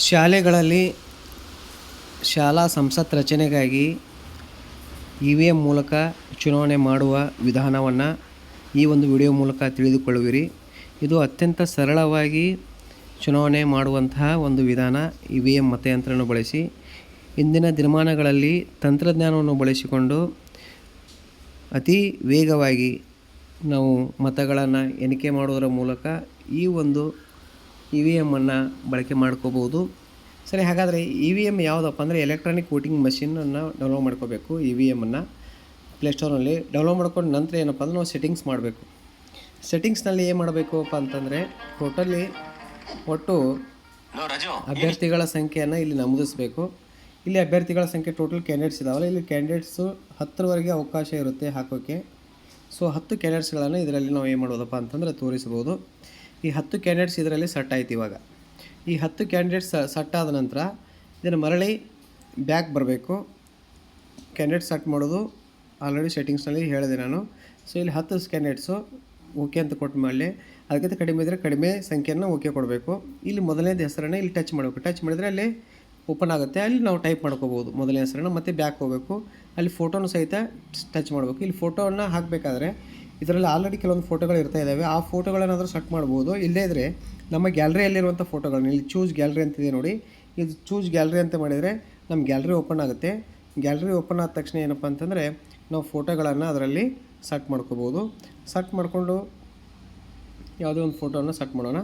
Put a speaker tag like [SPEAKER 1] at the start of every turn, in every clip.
[SPEAKER 1] ಶಾಲೆಗಳಲ್ಲಿ ಶಾಲಾ ಸಂಸತ್ ರಚನೆಗಾಗಿ ಇ.ವಿ.ಎಂ ಮೂಲಕ ಚುನಾವಣೆ ಮಾಡುವ ವಿಧಾನವನ್ನು ಈ ಒಂದು ವಿಡಿಯೋ ಮೂಲಕ ತಿಳಿದುಕೊಳ್ಳುವಿರಿ. ಇದು ಅತ್ಯಂತ ಸರಳವಾಗಿ ಚುನಾವಣೆ ಮಾಡುವಂತಹ ಒಂದು ವಿಧಾನ. ಇ.ವಿ.ಎಂ ಮತಯಂತ್ರವನ್ನು ಬಳಸಿ ಇಂದಿನ ದಿನಮಾನಗಳಲ್ಲಿ ತಂತ್ರಜ್ಞಾನವನ್ನು ಬಳಸಿಕೊಂಡು ಅತಿ ವೇಗವಾಗಿ ನಾವು ಮತಗಳನ್ನು ಎಣಿಕೆ ಮಾಡುವುದರ ಮೂಲಕ ಈ ಒಂದು ಇ.ವಿ.ಎಮ್ಮನ್ನು ಬಳಕೆ ಮಾಡ್ಕೋಬೋದು. ಸರಿ, ಹಾಗಾದರೆ ಇ.ವಿ.ಎಮ್ ಯಾವುದಪ್ಪ ಅಂದರೆ ಎಲೆಕ್ಟ್ರಾನಿಕ್ ವೋಟಿಂಗ್ ಮಷಿನನ್ನು ಡೌನ್ಲೋಡ್ ಮಾಡ್ಕೋಬೇಕು. ಇ.ವಿ.ಎಮ್ಮನ್ನು ಪ್ಲೇಸ್ಟೋರ್ನಲ್ಲಿ ಡೌನ್ಲೋಡ್ ಮಾಡ್ಕೊಂಡು ನಂತರ ಏನಪ್ಪ ಅಂದರೆ ನಾವು ಸೆಟ್ಟಿಂಗ್ಸ್ ಮಾಡಬೇಕು. ಸೆಟ್ಟಿಂಗ್ಸ್ನಲ್ಲಿ ಏನು ಮಾಡಬೇಕಪ್ಪ ಅಂತಂದರೆ ಟೋಟಲಿ ಒಟ್ಟು ಅಭ್ಯರ್ಥಿಗಳ ಸಂಖ್ಯೆಯನ್ನು ಇಲ್ಲಿ ನಮೂದಿಸಬೇಕು. ಇಲ್ಲಿ ಅಭ್ಯರ್ಥಿಗಳ ಸಂಖ್ಯೆ ಟೋಟಲ್ ಕ್ಯಾಂಡಿಡೇಟ್ಸ್ ಇದಾವಲ್ಲ, ಇಲ್ಲಿ ಕ್ಯಾಂಡಿಡೇಟ್ಸು 10ರವರೆಗೆ ಅವಕಾಶ ಇರುತ್ತೆ ಹಾಕೋಕ್ಕೆ. ಸೊ 10 ಕ್ಯಾಂಡಿಡೇಟ್ಸ್ಗಳನ್ನು ಇದರಲ್ಲಿ ನಾವು ಏನು ಮಾಡೋದಪ್ಪ ಅಂತಂದರೆ ತೋರಿಸ್ಬೋದು. ಈ 10 ಕ್ಯಾಂಡಿಡೇಟ್ಸ್ ಇದರಲ್ಲಿ ಸೆಟ್ ಆಯ್ತು. ಇವಾಗ ಈ 10 ಕ್ಯಾಂಡಿಡೇಟ್ಸ್ ಸೆಟ್ ಆದ ನಂತರ ಇದನ್ನು ಮರಳಿ ಬ್ಯಾಕ್ ಬರಬೇಕು. ಕ್ಯಾಂಡಿಡೇಟ್ ಸೆಟ್ ಮಾಡೋದು ಆಲ್ರೆಡಿ ಸೆಟ್ಟಿಂಗ್ಸ್ನಲ್ಲಿ ಹೇಳಿದೆ ನಾನು. ಸೊ ಇಲ್ಲಿ 10 ಕ್ಯಾಂಡಿಡೇಟ್ಸು ಓಕೆ ಅಂತ ಕೊಟ್ಟ ಮೇಲೆ ಅದಕ್ಕಿಂತ ಕಡಿಮೆ ಇದ್ದರೆ ಕಡಿಮೆ ಸಂಖ್ಯೆಯನ್ನು ಓಕೆ ಕೊಡಬೇಕು. ಇಲ್ಲಿ ಮೊದಲನೇದು ಹೆಸರನ್ನು ಇಲ್ಲಿ ಟಚ್ ಮಾಡಬೇಕು. ಟಚ್ ಮಾಡಿದರೆ ಅಲ್ಲಿ ಓಪನ್ ಆಗುತ್ತೆ. ಅಲ್ಲಿ ನಾವು ಟೈಪ್ ಮಾಡ್ಕೋಬೋದು ಮೊದಲನೇ ಹೆಸರನ್ನು. ಮತ್ತು ಬ್ಯಾಕ್ ಹೋಗಬೇಕು. ಅಲ್ಲಿ ಫೋಟೋನು ಸಹಿತ ಟಚ್ ಮಾಡಬೇಕು. ಇಲ್ಲಿ ಫೋಟೋವನ್ನು ಹಾಕಬೇಕಾದ್ರೆ ಇದರಲ್ಲಿ ಆಲ್ರೆಡಿ ಕೆಲವೊಂದು ಫೋಟೋಗಳು ಇರ್ತಾ ಇದ್ದಾವೆ. ಆ ಫೋಟೋಗಳೇನಾದರೂ ಸೆಟ್ ಮಾಡ್ಬೋದು. ಇಲ್ಲದೇ ಇದ್ದರೆ ನಮ್ಮ ಗ್ಯಾಲರಿಯಲ್ಲಿರುವಂಥ ಫೋಟೋಗಳನ್ನ ಇಲ್ಲಿ ಚೂಸ್ ಗ್ಯಾಲರಿ ಅಂತಿದೆ ನೋಡಿ, ಇದು ಚೂಸ್ ಗ್ಯಾಲರಿ ಅಂತ ಮಾಡಿದರೆ ನಮ್ಮ ಗ್ಯಾಲರಿ ಓಪನ್ ಆಗುತ್ತೆ. ಗ್ಯಾಲರಿ ಓಪನ್ ಆದ ತಕ್ಷಣ ಏನಪ್ಪ ಅಂತಂದರೆ ನಾವು ಫೋಟೋಗಳನ್ನು ಅದರಲ್ಲಿ ಸೆಟ್ ಮಾಡ್ಕೋಬೋದು. ಸೆಟ್ ಮಾಡಿಕೊಂಡು ಯಾವುದೇ ಒಂದು ಫೋಟೋವನ್ನು ಸೆಟ್ ಮಾಡೋಣ.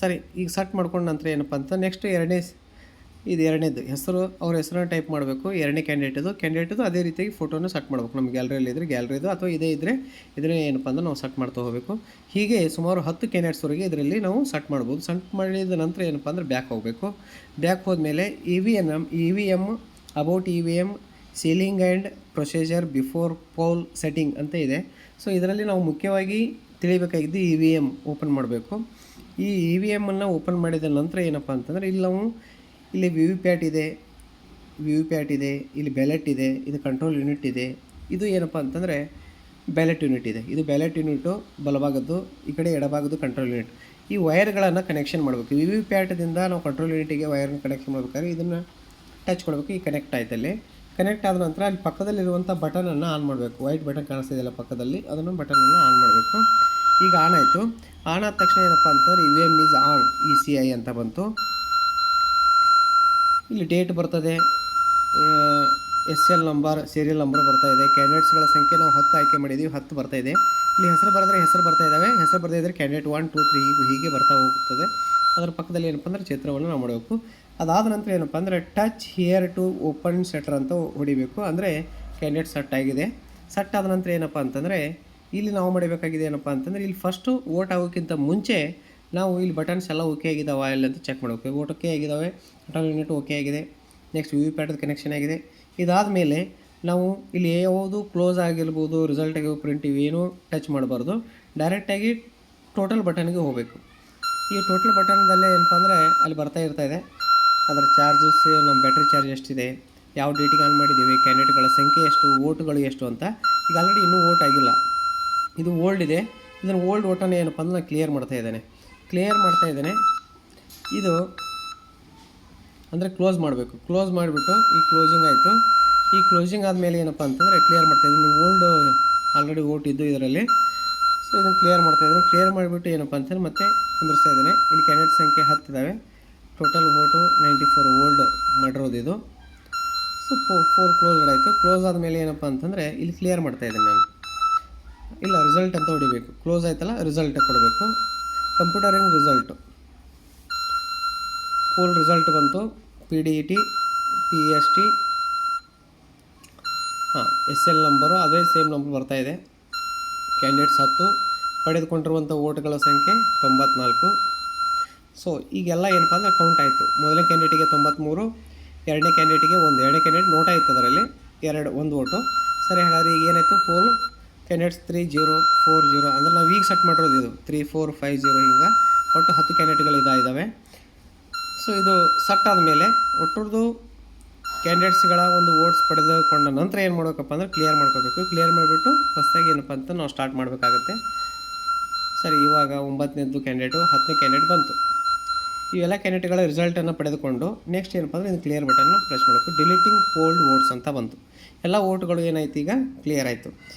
[SPEAKER 1] ಸರಿ, ಈಗ ಸೆಟ್ ಮಾಡ್ಕೊಂಡು ನಂತರ ಏನಪ್ಪ ಅಂತ ನೆಕ್ಸ್ಟ್ ಎರಡನೇದು ಹೆಸರು, ಅವ್ರ ಹೆಸರನ್ನು ಟೈಪ್ ಮಾಡಬೇಕು. ಎರಡನೇ ಕ್ಯಾಂಡಿಡೇಟದು ಅದೇ ರೀತಿಯಾಗಿ ಫೋಟೋನ ಸೆಟ್ ಮಾಡಬೇಕು. ನಮ್ಮ ಗ್ಯಾಲರಿಯಲ್ಲಿ ಇದ್ದರೆ ಗ್ಯಾಲರಿದು ಅಥವಾ ಇದೇ ಇದ್ದರೆ ಇದನ್ನೇ ಏನಪ್ಪ ಅಂದ್ರೆ ನಾವು ಸೆಟ್ ಮಾಡ್ತಾ ಹೋಗಬೇಕು. ಹೀಗೆ ಸುಮಾರು 10 ಕ್ಯಾಂಡಿಡೇಟ್ಸ್ವರೆಗೆ ಇದರಲ್ಲಿ ನಾವು ಸೆಟ್ ಮಾಡ್ಬೋದು. ಸೆಟ್ ಮಾಡಿದ ನಂತರ ಏನಪ್ಪ ಅಂದರೆ ಬ್ಯಾಕ್ ಹೋಗಬೇಕು. ಬ್ಯಾಕ್ ಹೋದ್ಮೇಲೆ EVM about EVM sealing and procedure before poll setting ಅಂತ ಇದೆ. ಸೊ ಇದರಲ್ಲಿ ನಾವು ಮುಖ್ಯವಾಗಿ ತಿಳಿಬೇಕಾಗಿದ್ದು ಇ.ವಿ.ಎಮ್ ಓಪನ್ ಮಾಡಬೇಕು. ಈ ಇ.ವಿ.ಎಮ್ಮನ್ನು ಓಪನ್ ಮಾಡಿದ ನಂತರ ಏನಪ್ಪ ಅಂತಂದರೆ ಇಲ್ಲಿ ವಿ ವಿ ಪ್ಯಾಟ್ ಇದೆ, ಇಲ್ಲಿ ಬ್ಯಾಲೆಟ್ ಇದೆ, ಇದು ಕಂಟ್ರೋಲ್ ಯೂನಿಟ್ ಇದೆ. ಇದು ಏನಪ್ಪ ಅಂತಂದರೆ ಬ್ಯಾಲೆಟ್ ಯೂನಿಟ್ ಇದೆ. ಇದು ಬ್ಯಾಲೆಟ್ ಯೂನಿಟು ಬಲಭಾಗದ್ದು, ಈ ಕಡೆ ಎಡಭಾಗದ್ದು ಕಂಟ್ರೋಲ್ ಯೂನಿಟ್. ಈ ವೈರ್ಗಳನ್ನು ಕನೆಕ್ಷನ್ ಮಾಡಬೇಕು. ವಿ ವಿ ಪ್ಯಾಟ್ದಿಂದ ನಾವು ಕಂಟ್ರೋಲ್ ಯೂನಿಟಿಗೆ ವೈರನ್ನು ಕನೆಕ್ಷನ್ ಮಾಡಬೇಕಾದ್ರೆ ಇದನ್ನು ಟಚ್ ಕೊಡಬೇಕು. ಈ ಕನೆಕ್ಟ್ ಆಯ್ತಲ್ಲಿ. ಕನೆಕ್ಟ್ ಆದ ನಂತರ ಅಲ್ಲಿ ಪಕ್ಕದಲ್ಲಿರುವಂಥ ಬಟನನ್ನು ಆನ್ ಮಾಡಬೇಕು. ವೈಟ್ ಬಟನ್ ಕಾಣಿಸ್ತಿದೆಯಲ್ಲ ಪಕ್ಕದಲ್ಲಿ, ಅದನ್ನು ಬಟನನ್ನು ಆನ್ ಮಾಡಬೇಕು. ಈಗ ಆನ್ ಆಯಿತು. ಆನ್ ಆದ ತಕ್ಷಣ ಏನಪ್ಪ ಅಂತಂದರೆ ಇ.ವಿ.ಎಮ್ ಈಸ್ ಆನ್ ಇ.ಸಿ.ಐ ಅಂತ ಬಂತು. ಇಲ್ಲಿ ಡೇಟ್ ಬರ್ತದೆ, SL ನಂಬರ್, ಸೀರಿಯಲ್ ನಂಬರ್ ಬರ್ತಾಯಿದೆ. ಕ್ಯಾಂಡಿಡೇಟ್ಸ್ಗಳ ಸಂಖ್ಯೆ ನಾವು 10 ಆಯ್ಕೆ ಮಾಡಿದ್ದೀವಿ, 10 ಬರ್ತಾಯಿದೆ. ಇಲ್ಲಿ ಹೆಸರು ಬರೆದ್ರೆ ಹೆಸರು ಬರ್ತಾಯಿದ್ದಾವೆ. ಹೆಸರು ಬರದೇ ಇದ್ದರೆ ಕ್ಯಾಂಡಿಡೇಟ್ 1 2 3 ಹೀಗೆ ಬರ್ತಾ ಹೋಗ್ತದೆ. ಅದರ ಪಕ್ಕದಲ್ಲಿ ಏನಪ್ಪ ಅಂದರೆ ಚಿತ್ರವನ್ನು ನಾವು ಮಾಡಬೇಕು. ಅದಾದ ನಂತರ ಏನಪ್ಪ ಅಂದರೆ touch here to open setter ಅಂತ ಹೊಡಿಬೇಕು. ಅಂದರೆ ಕ್ಯಾಂಡಿಡೇಟ್ ಸೆಟ್ ಆಗಿದೆ. ಸೆಟ್ ಆದ ನಂತರ ಏನಪ್ಪ ಅಂತಂದರೆ ಇಲ್ಲಿ ನಾವು ಮಾಡಬೇಕಾಗಿದೆ ಏನಪ್ಪ ಅಂತಂದರೆ ಇಲ್ಲಿ ಫಸ್ಟು ವೋಟ್ ಆಗೋಕ್ಕಿಂತ ಮುಂಚೆ ನಾವು ಇಲ್ಲಿ ಬಟನ್ಸ್ ಎಲ್ಲ ಓಕೆ ಆಗಿದ್ದಾವೆ ಇಲ್ಲ ಅಂತ ಚೆಕ್ ಮಾಡಬೇಕು. ವೋಟ್ ಓಕೆ ಆಗಿದ್ದಾವೆ, ಕಂಟ್ರೋಲ್ ಯೂನಿಟ್ ಓಕೆ ಆಗಿದೆ, ನೆಕ್ಸ್ಟ್ ವಿ ವಿ ಪ್ಯಾಟದ ಕನೆಕ್ಷನ್ ಆಗಿದೆ. ಇದಾದ ಮೇಲೆ ನಾವು ಇಲ್ಲಿ ಯಾವುದು ಕ್ಲೋಸ್ ಆಗಿರ್ಬೋದು, ರಿಸಲ್ಟ್ ಆಗಿರೋ ಪ್ರಿಂಟ್ ಇವೇನು ಟಚ್ ಮಾಡಬಾರ್ದು. ಡೈರೆಕ್ಟಾಗಿ ಟೋಟಲ್ ಬಟನ್ಗೆ ಹೋಗಬೇಕು. ಈ ಟೋಟಲ್ ಬಟನ್ದಲ್ಲೇ ಏನಪ್ಪ ಅಂದರೆ ಅಲ್ಲಿ ಬರ್ತಾ ಇರ್ತಾಯಿದೆ ಅದರ ಚಾರ್ಜಸ್, ನಮ್ಮ ಬ್ಯಾಟ್ರಿ ಚಾರ್ಜ್ ಎಷ್ಟಿದೆ, ಯಾವ ಡೇಟಿಗೆ ಆನ್ ಮಾಡಿದ್ದೀವಿ, ಕ್ಯಾಂಡಿಡೇಟ್ಗಳ ಸಂಖ್ಯೆ ಎಷ್ಟು, ವೋಟುಗಳು ಎಷ್ಟು ಅಂತ. ಈಗ ಆಲ್ರೆಡಿ ಇನ್ನೂ ವೋಟ್ ಆಗಿಲ್ಲ, ಇದು ಓಲ್ಡ್ ಇದೆ. ಇದನ್ನು ಓಲ್ಡ್ ವೋಟನ್ನು ಏನಪ್ಪ ಅಂದ್ರೆ ನಾನು ಕ್ಲಿಯರ್ ಮಾಡ್ತಾ ಇದ್ದೇನೆ. ಇದು ಅಂದರೆ ಕ್ಲೋಸ್ ಮಾಡಬೇಕು. ಕ್ಲೋಸ್ ಮಾಡಿಬಿಟ್ಟು ಈ ಕ್ಲೋಸಿಂಗ್ ಆಯಿತು. ಈ ಕ್ಲೋಸಿಂಗ್ ಆದಮೇಲೆ ಏನಪ್ಪ ಅಂತಂದರೆ ಕ್ಲಿಯರ್ ಮಾಡ್ತಾಯಿದ್ದೀನಿ. ಓಲ್ಡ್ ಆಲ್ರೆಡಿ ವೋಟ್ ಇದ್ದು ಇದರಲ್ಲಿ. ಸೊ ಇದನ್ನು ಕ್ಲಿಯರ್ ಮಾಡ್ತಾಯಿದ್ದೀನಿ. ಕ್ಲಿಯರ್ ಮಾಡಿಬಿಟ್ಟು ಏನಪ್ಪ ಅಂತಂದರೆ ಮತ್ತೆ ಕುಂದಿರ್ಸ್ತಾ ಇದ್ದೇನೆ. ಇಲ್ಲಿ ಕ್ಯಾಂಡಿಡೇಟ್ ಸಂಖ್ಯೆ 10 ಇದ್ದಾವೆ. ಟೋಟಲ್ ವೋಟು 94 ಓಲ್ಡ್ ಮಾಡಿರೋದು ಇದು. ಸೊ 4 ಕ್ಲೋಸ್ಡ್ ಆಯಿತು. ಕ್ಲೋಸ್ ಆದಮೇಲೆ ಏನಪ್ಪ ಅಂತಂದರೆ ಇಲ್ಲಿ ಕ್ಲಿಯರ್ ಮಾಡ್ತಾಯಿದ್ದೀನಿ ನಾನು. ಇಲ್ಲ, ರಿಸಲ್ಟ್ ಅಂತ ಹೊಡಿಬೇಕು. ಕ್ಲೋಸ್ ಆಯ್ತಲ್ಲ, ರಿಸಲ್ಟ್ ಕೊಡಬೇಕು. ಕಂಪ್ಯೂಟರಿಂಗ್ ರಿಸಲ್ಟು, ಫುಲ್ ರಿಸಲ್ಟ್ ಬಂತು. PDET PST SL ನಂಬರು ಅದೇ ಸೇಮ್ ನಂಬರ್ ಬರ್ತಾಯಿದೆ. ಕ್ಯಾಂಡಿಡೇಟ್ಸ್ 10, ಪಡೆದುಕೊಂಡಿರುವಂಥ ವೋಟ್ಗಳ ಸಂಖ್ಯೆ 94. ಸೊ ಈಗೆಲ್ಲ ಏನಪ್ಪ ಅಂದರೆ ಕೌಂಟ್ ಆಯಿತು. ಮೊದಲನೇ ಕ್ಯಾಂಡಿಡೇಟಿಗೆ 93, ಎರಡನೇ ಕ್ಯಾಂಡಿಡೇಟಿಗೆ 1, ಎರಡನೇ ಕ್ಯಾಂಡಿಡೇಟ್ ನೋಟ್ ಆಯಿತು ಅದರಲ್ಲಿ 1 ವೋಟು. ಸರಿ, ಹಾಗಾದರೆ ಈಗ ಏನಾಯಿತು, ಪೋಲ್ ಕ್ಯಾಂಡಿಡೇಟ್ಸ್ 3 0 4 0 ಅಂದರೆ ನಾವು ಈಗ ಸೆಟ್ ಮಾಡಿರೋದು ಇದು 3 4 5 0 ಹಿಂಗೆ ಒಟ್ಟು 10 ಕ್ಯಾಂಡಿಡೇಟ್ಗಳು ಇದ್ದಾವೆ. ಸೊ ಇದು ಸೆಟ್ ಆದಮೇಲೆ ಒಟ್ಟರದು ಕ್ಯಾಂಡಿಡೇಟ್ಸ್ಗಳ ಒಂದು ವೋಟ್ಸ್ ಪಡೆದುಕೊಂಡ ನಂತರ ಏನು ಮಾಡಬೇಕಪ್ಪ ಅಂದರೆ ಕ್ಲಿಯರ್ ಮಾಡ್ಕೋಬೇಕು. ಕ್ಲಿಯರ್ ಮಾಡಿಬಿಟ್ಟು ಹೊಸದಾಗಿ ಏನಪ್ಪ ಅಂತ ನಾವು ಸ್ಟಾರ್ಟ್ ಮಾಡಬೇಕಾಗತ್ತೆ. ಸರಿ, ಇವಾಗ 9ನೇದು ಕ್ಯಾಂಡಿಡೇಟು 10ನೇ ಕ್ಯಾಂಡಿಡೇಟ್ ಬಂತು. ಇವೆಲ್ಲ ಕ್ಯಾಂಡಿಡೇಟ್ಗಳ ರಿಸಲ್ಟನ್ನು ಪಡೆದುಕೊಂಡು ನೆಕ್ಸ್ಟ್ ಏನಪ್ಪ ಅಂದರೆ ಇದು ಕ್ಲಿಯರ್ ಬಟನ್ನ ಪ್ರೆಸ್ ಮಾಡಬೇಕು. ಡಿಲೀಟಿಂಗ್ ಪೋಲ್ಡ್ ವೋಟ್ಸ್ ಅಂತ ಬಂತು. ಎಲ್ಲ ವೋಟ್ಗಳು ಏನಾಯ್ತು, ಈಗ ಕ್ಲಿಯರ್ ಆಯಿತು.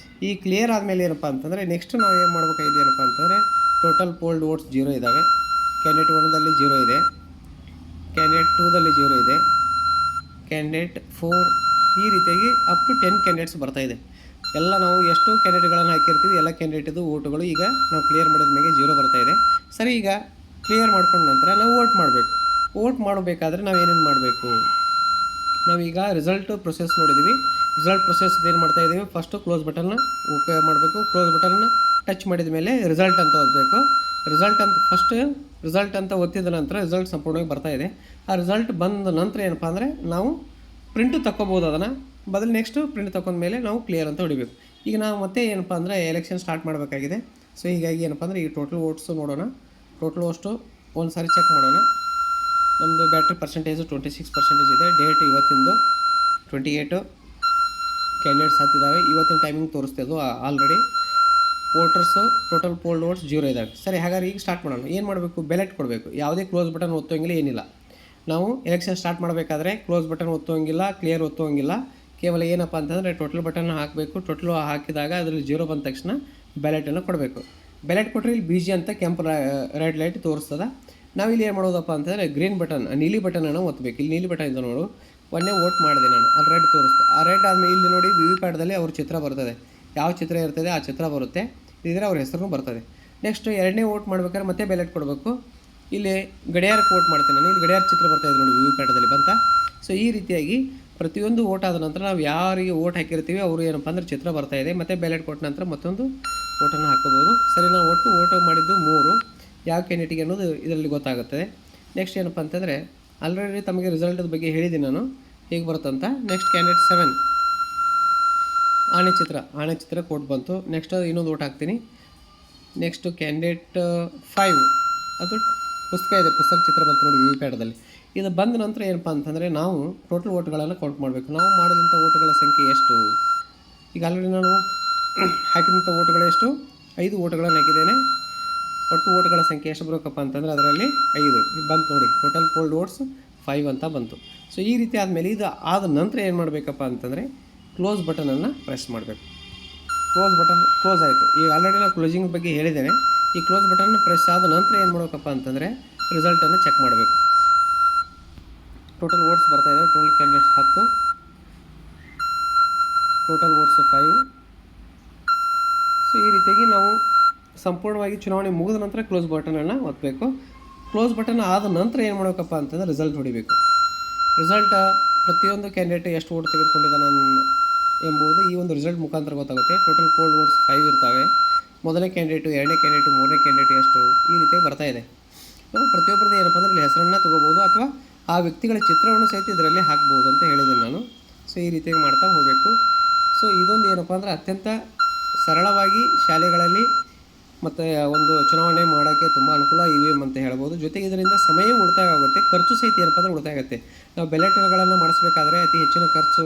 [SPEAKER 1] ಈ ಕ್ಲಿಯರ್ ಆದಮೇಲೆ ಏನಪ್ಪ ಅಂತಂದರೆ ನೆಕ್ಸ್ಟ್ ನಾವು ಏನು ಮಾಡಬೇಕಾಗಿದೆ ಏನಪ್ಪ ಅಂತಂದರೆ ಟೋಟಲ್ ಪೋಲ್ಡ್ ವೋಟ್ಸ್ 0 ಇದ್ದಾವೆ. ಕ್ಯಾಂಡಿಡೇಟ್ 1ದಲ್ಲಿ 0 ಇದೆ, ಕ್ಯಾಂಡಿಡೇಟ್ 2ದಲ್ಲಿ 0 ಇದೆ, ಕ್ಯಾಂಡಿಡೇಟ್ 4 ಈ ರೀತಿಯಾಗಿ ಅಪ್ ಟು 10 ಕ್ಯಾಂಡಿಡೇಟ್ಸ್ ಬರ್ತಾಯಿದೆ. ಎಲ್ಲ ನಾವು ಎಷ್ಟು ಕ್ಯಾಂಡಿಡೇಟ್ಗಳನ್ನು ಹಾಕಿರ್ತೀವಿ ಎಲ್ಲ ಕ್ಯಾಂಡಿಡೇಟಿದು ವೋಟುಗಳು ಈಗ ನಾವು ಕ್ಲಿಯರ್ ಮಾಡಿದ ಮೇಲೆ 0 ಬರ್ತಾಯಿದೆ. ಸರಿ, ಈಗ ಕ್ಲಿಯರ್ ಮಾಡ್ಕೊಂಡ ನಂತರ ನಾವು ವೋಟ್ ಮಾಡಬೇಕು. ವೋಟ್ ಮಾಡಬೇಕಾದ್ರೆ ನಾವು ಏನೇನು ಮಾಡಬೇಕು, ನಾವೀಗ ರಿಸಲ್ಟ್ ಪ್ರೊಸೆಸ್ ನೋಡಿದ್ದೀವಿ. ರಿಸಲ್ಟ್ ಪ್ರೊಸೆಸ್ ಏನು ಮಾಡ್ತಾಯಿದ್ದೀವಿ, ಫಸ್ಟು ಕ್ಲೋಸ್ ಬಟನ್ನ ಓಕೆ ಮಾಡಬೇಕು. ಕ್ಲೋಸ್ ಬಟನ್ನ ಟಚ್ ಮಾಡಿದ ಮೇಲೆ ರಿಸಲ್ಟ್ ಅಂತ ಓದಬೇಕು. ರಿಸಲ್ಟ್ ಅಂತ ಒತ್ತಿದ ನಂತರ ರಿಸಲ್ಟ್ ಸಂಪೂರ್ಣವಾಗಿ ಬರ್ತಾಯಿದೆ. ಆ ರಿಸಲ್ಟ್ ಬಂದ ನಂತರ ಏನಪ್ಪ ಅಂದರೆ ನಾವು ಪ್ರಿಂಟು ತಗೋಬೋದು. ಅದನ್ನು ಬದಲು ನೆಕ್ಸ್ಟು ಪ್ರಿಂಟ್ ತಗೊಂಡ್ಮೇಲೆ ನಾವು ಕ್ಲಿಯರ್ ಅಂತ ಹೊಡಿಬೇಕು. ಈಗ ನಾವು ಮತ್ತೆ ಏನಪ್ಪ ಅಂದರೆ ಎಲೆಕ್ಷನ್ ಸ್ಟಾರ್ಟ್ ಮಾಡಬೇಕಾಗಿದೆ. ಸೊ ಹೀಗಾಗಿ ಏನಪ್ಪ ಅಂದರೆ ಈ ಟೋಟಲ್ ವೋಟ್ಸು ನೋಡೋಣ. ಟೋಟಲ್ ವೋಟ್ಸು ಒಂದು ಸಾರಿ ಚೆಕ್ ಮಾಡೋಣ. ನಮ್ಮದು ಬ್ಯಾಟ್ರಿ ಪರ್ಸೆಂಟೇಜು 26% ಇದೆ. ಡೇಟ್ ಇವತ್ತಿಂದು 28. ಕ್ಯಾಂಡಿಡೇಟ್ಸ್ ಹತ್ತಿದ್ದಾವೆ. ಇವತ್ತಿನ ಟೈಮಿಂಗ್ ತೋರಿಸ್ತಾ ಇದು already. Voters total polled votes 0 ಇದ್ದಾವೆ. ಸರಿ, ಹಾಗಾದ್ರೆ ಈಗ ಸ್ಟಾರ್ಟ್ ಮಾಡೋಣ. ಏನು ಮಾಡಬೇಕು, ಬೆಲೆಟ್ ಕೊಡಬೇಕು. ಯಾವುದೇ ಕ್ಲೋಸ್ ಬಟನ್ ಒತ್ತೋಂಗಿಲ್ಲ, ಏನಿಲ್ಲ. ನಾವು ಎಲೆಕ್ಷನ್ ಸ್ಟಾರ್ಟ್ ಮಾಡಬೇಕಾದ್ರೆ ಕ್ಲೋಸ್ ಬಟನ್ ಒತ್ತೋಂಗಿಲ್ಲ, ಕ್ಲಿಯರ್ ಒತ್ತೋಂಗಿಲ್ಲ. ಕೇವಲ ಏನಪ್ಪ ಅಂತಂದರೆ ಟೋಟಲ್ ಬಟನ್ ಹಾಕಬೇಕು. ಟೋಟಲ್ ಹಾಕಿದಾಗ ಅದರಲ್ಲಿ 0 ಬಂದ ತಕ್ಷಣ ಬ್ಯಾಲೆಟನ್ನು ಕೊಡಬೇಕು. ಬ್ಯಾಲೆಟ್ ಕೊಟ್ಟರೆ ಇಲ್ಲಿ BG ಅಂತ ಕೆಂಪು ರೆಡ್ ಲೈಟ್ ತೋರಿಸ್ತದೆ. ನಾವಿಲ್ಲಿ ಏನು ಮಾಡೋದಪ್ಪ ಅಂತಂದರೆ ಗ್ರೀನ್ ಬಟನ್, ನೀಲಿ ಬಟನನ್ನು ಒತ್ತಬೇಕು. ಇಲ್ಲಿ ನೀಲಿ ಬಟನ್ ಇದೆ ನೋಡು, ಒಂದೇ ವೋಟ್ ಮಾಡಿದೆ ನಾನು, ಅಲ್ಲಿ ರೆಡ್ ತೋರಿಸ್ತು. ಆ ರೆಡ್ ಆದಮೇಲೆ ಇಲ್ಲಿ ನೋಡಿ VVPATದಲ್ಲಿ ಅವ್ರ ಚಿತ್ರ ಬರ್ತದೆ. ಯಾವ ಚಿತ್ರ ಇರ್ತದೆ ಆ ಚಿತ್ರ ಬರುತ್ತೆ. ಇದ್ರೆ ಅವ್ರ ಹೆಸರು ಬರ್ತದೆ. ನೆಕ್ಸ್ಟ್ ಎರಡನೇ ವೋಟ್ ಮಾಡ್ಬೇಕಾದ್ರೆ ಮತ್ತೆ ಬ್ಯಾಲೆಟ್ ಕೊಡಬೇಕು. ಇಲ್ಲಿ ಗಡಿಯಾರಕ್ಕೆ ವೋಟ್ ಮಾಡ್ತೀನಿ ನಾನು. ಇಲ್ಲಿ ಗಡಿಯಾರ ಚಿತ್ರ ಬರ್ತಾಯಿದೆ ನೋಡಿ, VVPATದಲ್ಲಿ ಬಂತ. ಸೊ ಈ ರೀತಿಯಾಗಿ ಪ್ರತಿಯೊಂದು ವೋಟ್ ಆದ ನಂತರ ನಾವು ಯಾರಿಗೆ ವೋಟ್ ಹಾಕಿರ್ತೀವಿ ಅವರು ಏನಪ್ಪ ಅಂದರೆ ಚಿತ್ರ ಬರ್ತಾಯಿದೆ. ಮತ್ತು ಬ್ಯಾಲೆಟ್ ಕೊಟ್ಟ ನಂತರ ಮತ್ತೊಂದು ವೋಟನ್ನು ಹಾಕೋಬೋದು. ಸರಿ, ನಾವು ಒಟ್ಟು ವೋಟ್ ಮಾಡಿದ್ದು 3. ಯಾವ ಕ್ಯಾಂಡಿಡೇಟಿಗೆ ಅನ್ನೋದು ಇದರಲ್ಲಿ ಗೊತ್ತಾಗುತ್ತದೆ. ನೆಕ್ಸ್ಟ್ ಏನಪ್ಪ ಅಂತಂದರೆ ಆಲ್ರೆಡಿ ತಮಗೆ ರಿಸಲ್ಟದ ಬಗ್ಗೆ ಹೇಳಿದ್ದೀನಿ ನಾನು, ಹೇಗೆ ಬರುತ್ತಂತ. ನೆಕ್ಸ್ಟ್ ಕ್ಯಾಂಡಿಡೇಟ್ 7 ಆಣೆ ಚಿತ್ರ ಕೋಟ್ ಬಂತು. ನೆಕ್ಸ್ಟ್ ಇನ್ನೊಂದು ವೋಟ್ ಹಾಕ್ತೀನಿ. ನೆಕ್ಸ್ಟು ಕ್ಯಾಂಡಿಡೇಟ್ 5 ಅದು ಪುಸ್ತಕ ಇದೆ, ಪುಸ್ತಕ ಚಿತ್ರ ಬಂತು ನೋಡಿ VVPATದಲ್ಲಿ. ಇದು ಬಂದ ನಂತರ ಏನಪ್ಪ ಅಂತಂದರೆ ನಾವು ಟೋಟಲ್ ವೋಟ್ಗಳನ್ನು ಕೌಂಟ್ ಮಾಡಬೇಕು. ನಾವು ಮಾಡಿದಂಥ ವೋಟುಗಳ ಸಂಖ್ಯೆ ಎಷ್ಟು, ಈಗ ಆಲ್ರೆಡಿ ನಾನು ಹಾಕಿದಂಥ ವೋಟುಗಳು ಎಷ್ಟು, 5 ವೋಟುಗಳನ್ನು ಹಾಕಿದ್ದೇನೆ. ಒಟ್ಟು ವೋಟ್ಗಳ ಸಂಖ್ಯೆ ಎಷ್ಟು ಬರಬೇಕಪ್ಪ ಅಂತಂದರೆ ಅದರಲ್ಲಿ 5 ಬಂತು ನೋಡಿ. ಟೋಟಲ್ ಪೋಲ್ಡ್ ವೋಟ್ಸ್ 5 ಅಂತ ಬಂತು. ಸೊ ಈ ರೀತಿ ಆದಮೇಲೆ ಇದು ಆದ ನಂತರ ಏನು ಮಾಡಬೇಕಪ್ಪ ಅಂತಂದರೆ ಕ್ಲೋಸ್ ಬಟನನ್ನು ಪ್ರೆಸ್ ಮಾಡಬೇಕು. ಕ್ಲೋಸ್ ಬಟನ್ ಕ್ಲೋಸ್ ಆಯಿತು. ಈಗ ಆಲ್ರೆಡಿ ನಾವು ಕ್ಲೋಸಿಂಗ್ ಬಗ್ಗೆ ಹೇಳಿದ್ದೇನೆ. ಈ ಕ್ಲೋಸ್ ಬಟನ್ ಪ್ರೆಸ್ ಆದ ನಂತರ ಏನು ಮಾಡಬೇಕಪ್ಪ ಅಂತಂದರೆ ರಿಸಲ್ಟನ್ನು ಚೆಕ್ ಮಾಡಬೇಕು. ಟೋಟಲ್ ವೋಟ್ಸ್ ಬರ್ತಾಯಿದೆ. Total candidates 10, total votes 5. So ಈ ರೀತಿಯಾಗಿ ನಾವು ಸಂಪೂರ್ಣವಾಗಿ ಚುನಾವಣೆ ಮುಗಿದ ನಂತರ ಕ್ಲೋಸ್ ಬಟನನ್ನು ಒತ್ತಬೇಕು. ಕ್ಲೋಸ್ ಬಟನ್ ಆದ ನಂತರ ಏನು ಮಾಡಬೇಕಪ್ಪ ಅಂತಂದರೆ ರಿಸಲ್ಟ್ ಹೊಡಿಬೇಕು. ರಿಸಲ್ಟ್ ಪ್ರತಿಯೊಂದು ಕ್ಯಾಂಡಿಡೇಟ್ ಎಷ್ಟು ವೋಟ್ ತೆಗೆದುಕೊಂಡಿದ್ದಾನೆ ಎಂಬುದು ಈ ಒಂದು ರಿಸಲ್ಟ್ ಮುಖಾಂತರ ಗೊತ್ತಾಗುತ್ತೆ. ಟೋಟಲ್ ಪೋಲ್ಡ್ ವೋಟ್ಸ್ 5 ಇರ್ತವೆ. ಮೊದಲನೇ ಕ್ಯಾಂಡಿಡೇಟು, ಎರಡನೇ ಕ್ಯಾಂಡಿಡೇಟು, ಮೂರನೇ ಕ್ಯಾಂಡಿಡೇಟ್ ಎಷ್ಟು ಈ ರೀತಿಯಾಗಿ ಬರ್ತಾಯಿದೆ. ಪ್ರತಿಯೊಬ್ಬರದ್ದು ಏನಪ್ಪ ಅಂದರೆ ಇಲ್ಲಿ ಹೆಸರನ್ನು ತೊಗೋಬೋದು ಅಥವಾ ಆ ವ್ಯಕ್ತಿಗಳ ಚಿತ್ರವನ್ನು ಸಹಿತ ಇದರಲ್ಲಿ ಹಾಕ್ಬೋದು ಅಂತ ಹೇಳಿದ್ದೀನಿ ನಾನು. ಸೊ ಈ ರೀತಿಯಾಗಿ ಮಾಡ್ತಾ ಹೋಗಬೇಕು. ಸೊ ಇದೊಂದು ಏನಪ್ಪ ಅಂದರೆ ಅತ್ಯಂತ ಸರಳವಾಗಿ ಶಾಲೆಗಳಲ್ಲಿ ಮತ್ತು ಒಂದು ಚುನಾವಣೆ ಮಾಡೋಕ್ಕೆ ತುಂಬ ಅನುಕೂಲ EVM ಅಂತ ಹೇಳ್ಬೋದು. ಜೊತೆಗೆ ಇದರಿಂದ ಸಮಯ ಉಳಿತಾಯ ಆಗುತ್ತೆ, ಖರ್ಚು ಸಹಿತ ಏನಪ್ಪ ಅಂದರೆ ಉಳಿತಾಯ ಆಗುತ್ತೆ. ನಾವು ಬ್ಯಾಲೆಟ್ಗಳನ್ನು ಮಾಡಿಸ್ಬೇಕಾದ್ರೆ ಅತಿ ಹೆಚ್ಚಿನ ಖರ್ಚು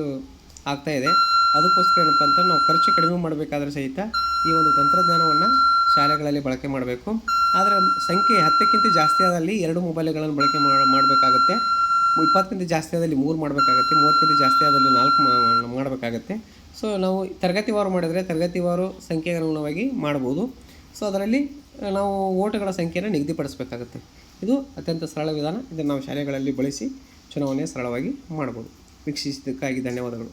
[SPEAKER 1] ಆಗ್ತಾಯಿದೆ. ಅದಕ್ಕೋಸ್ಕರ ಏನಪ್ಪ ಅಂತ ನಾವು ಖರ್ಚು ಕಡಿಮೆ ಮಾಡಬೇಕಾದ್ರೆ ಸಹಿತ ಈ ಒಂದು ತಂತ್ರಜ್ಞಾನವನ್ನು ಶಾಲೆಗಳಲ್ಲಿ ಬಳಕೆ ಮಾಡಬೇಕು. ಆದರೆ ಸಂಖ್ಯೆ 10ಕ್ಕಿಂತ ಜಾಸ್ತಿ ಆದಲ್ಲಿ 2 ಮೊಬೈಲ್ಗಳನ್ನು ಬಳಕೆ ಮಾಡಬೇಕಾಗತ್ತೆ. 20ಕ್ಕಿಂತ ಜಾಸ್ತಿ ಆದಲ್ಲಿ 3 ಮಾಡಬೇಕಾಗತ್ತೆ. 30ಕ್ಕಿಂತ ಜಾಸ್ತಿ ಆದಲ್ಲಿ 4 ಮಾಡಬೇಕಾಗತ್ತೆ. ಸೊ ನಾವು ತರಗತಿವಾರು ಮಾಡಿದರೆ ತರಗತಿವಾರು ಸಂಖ್ಯೆಗೆ ಅನುಗುಣವಾಗಿ ಮಾಡ್ಬೋದು. ಸೊ ಅದರಲ್ಲಿ ನಾವು ವೋಟುಗಳ ಸಂಖ್ಯೆಯನ್ನು ನಿಗದಿಪಡಿಸಬೇಕಾಗುತ್ತೆ. ಇದು ಅತ್ಯಂತ ಸರಳ ವಿಧಾನ. ಇದನ್ನು ನಾವು ಶಾಲೆಗಳಲ್ಲಿ ಬಳಸಿ ಚುನಾವಣೆ ಸರಳವಾಗಿ ಮಾಡ್ಬೋದು. ವೀಕ್ಷಿಸಿದ್ದಕ್ಕಾಗಿ ಧನ್ಯವಾದಗಳು.